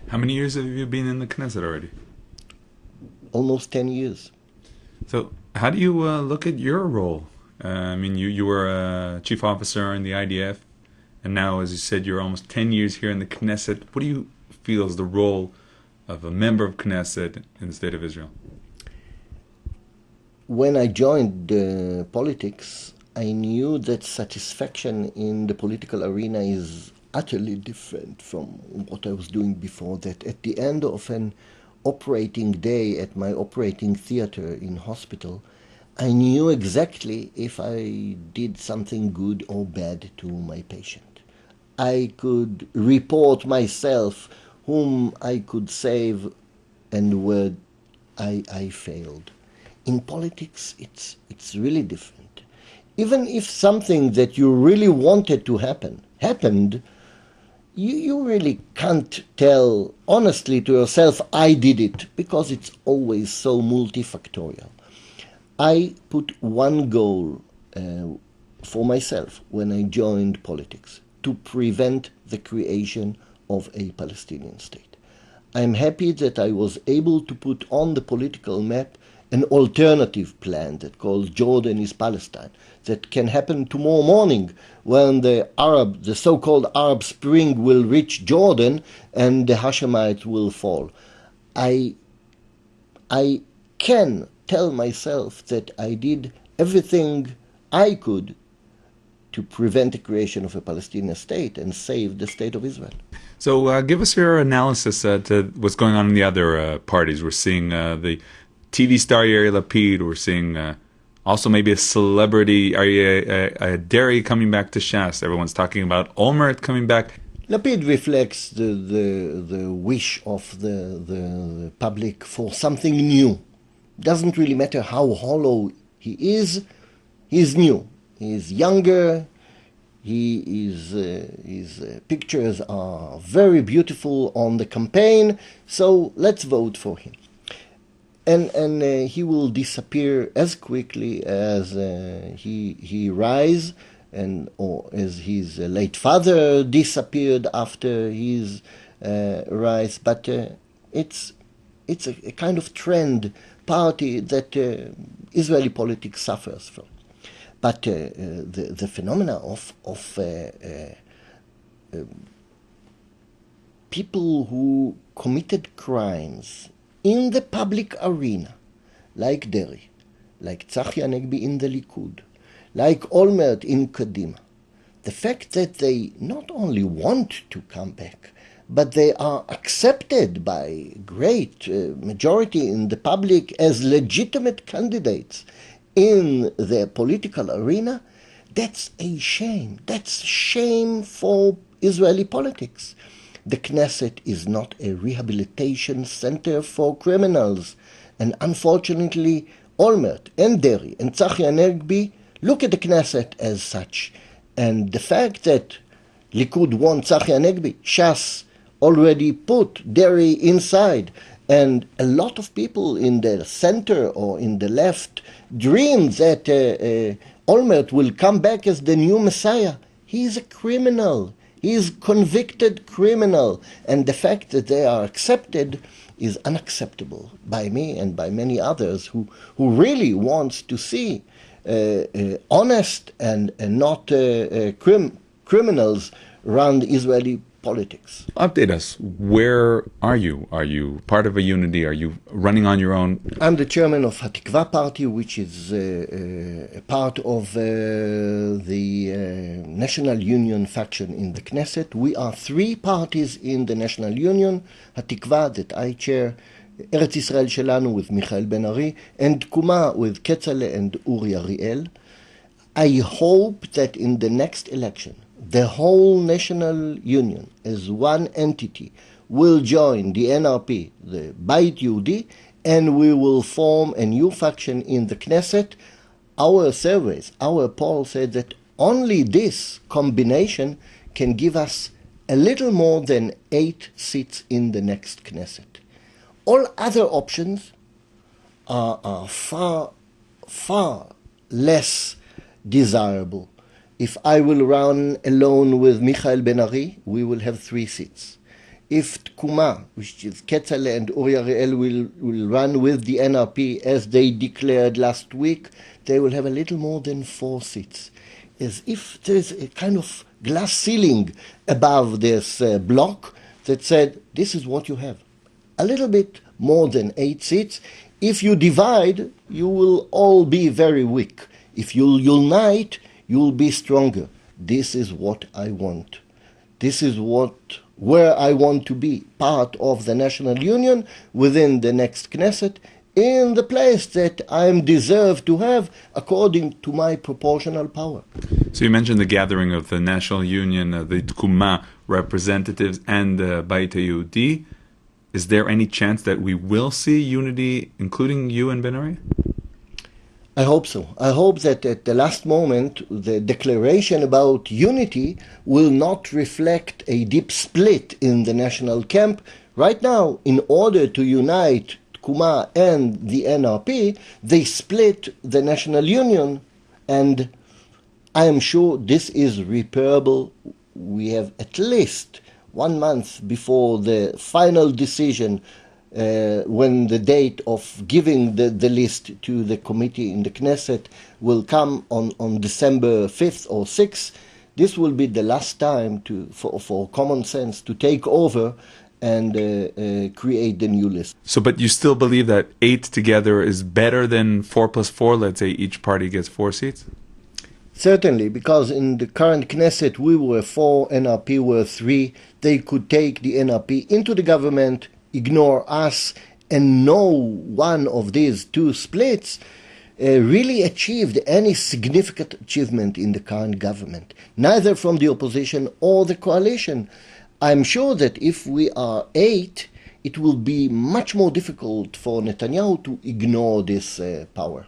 How many years have you been in the Knesset already? Almost 10 years. So, how do you look at your role? I mean, you were a chief officer in the IDF, and now, as you said, you're almost 10 years here in the Knesset. What do you feel is the role of a member of Knesset in the State of Israel? When I joined politics, I knew that satisfaction in the political arena is utterly different from what I was doing before. That at the end of an operating day at my operating theater in hospital, I knew exactly if I did something good or bad to my patient. I could report myself whom I could save and where I failed. In politics, it's really different. Even if something that you really wanted to happen happened, you really can't tell honestly to yourself, I did it, because it's always so multifactorial. I put one goal for myself when I joined politics, to prevent the creation of a Palestinian state. I'm happy that I was able to put on the political map an alternative plan that calls Jordan is Palestine, that can happen tomorrow morning when the so-called Arab Spring will reach Jordan and the Hashemites will fall. I can tell myself that I did everything I could to prevent the creation of a Palestinian state and save the state of Israel. So, give us your analysis to what's going on in the other parties. We're seeing the TV star Yair Lapid. We're seeing also maybe a celebrity, a Derry coming back to Shas. Everyone's talking about Olmert coming back. Lapid reflects the wish of the public for something new. Doesn't really matter how hollow he is. He's new. He's younger. His pictures are very beautiful on the campaign. So let's vote for him. And he will disappear as quickly as he rise, or as his late father disappeared after his rise. But it's a kind of trend party that Israeli politics suffers from. But the phenomena of people who committed crimes in the public arena, like Derry, like Tzachi Hanegbi in the Likud, like Olmert in Kadima, the fact that they not only want to come back, but they are accepted by great majority in the public as legitimate candidates in the political arena, that's a shame. That's shame for Israeli politics. The Knesset is not a rehabilitation center for criminals. And unfortunately, Olmert and Derry and Tzachi Hanegbi look at the Knesset as such. And the fact that Likud won Tzachi Hanegbi, Shas already put Derry inside, and a lot of people in the center or in the left dream that Olmert will come back as the new Messiah. He is a criminal. He is convicted criminal. And the fact that they are accepted is unacceptable by me and by many others who really wants to see honest and not criminals run Israeli politics. Update us. Where are you? Are you part of a unity? Are you running on your own? I'm the chairman of Hatikva Party, which is a part of the National Union faction in the Knesset. We are three parties in the National Union: Hatikva, that I chair, Eretz Yisrael Shelanu with Michael Ben-Ari, and Tkuma with Ketzale and Uri Ariel. I hope that in the next election, the whole National Union as one entity will join the NRP, the Beit Yehudi, and we will form a new faction in the Knesset. Our surveys, our poll said that only this combination can give us a little more than 8 seats in the next Knesset. All other options are far, far less desirable. If I will run alone with Michael Ben-Ari, we will have 3 seats. if Tkuma, which is Ketzale and Uri Ariel, will run with the NRP as they declared last week, they will have a little more than 4 seats. As if there is a kind of glass ceiling above this block that said, this is what you have. A little bit more than 8 seats. If you divide, you will all be very weak. If you unite, you will be stronger. This is what I want. This is where I want to be, part of the National Union within the next Knesset, in the place that I am deserved to have according to my proportional power. So you mentioned the gathering of the National Union, the Tkuma representatives and the Beit HaYehudi. Is there any chance that we will see unity, including you and Ben-Ari? I hope so. I hope that at the last moment, the declaration about unity will not reflect a deep split in the national camp. Right now, in order to unite Tkuma and the NRP, they split the National Union, and I am sure this is repairable. We have at least 1 month before the final decision, when the date of giving the list to the committee in the Knesset will come on December 5th or 6th. This will be the last time for common sense to take over and create the new list. So, but you still believe that 8 together is better than 4 plus 4? Let's say each party gets 4 seats? Certainly, because in the current Knesset we were 4, NRP were 3. They could take the NRP into the government, ignore us, and no one of these 2 splits really achieved any significant achievement in the current government, neither from the opposition or the coalition. I'm sure that if we are 8, it will be much more difficult for Netanyahu to ignore this power.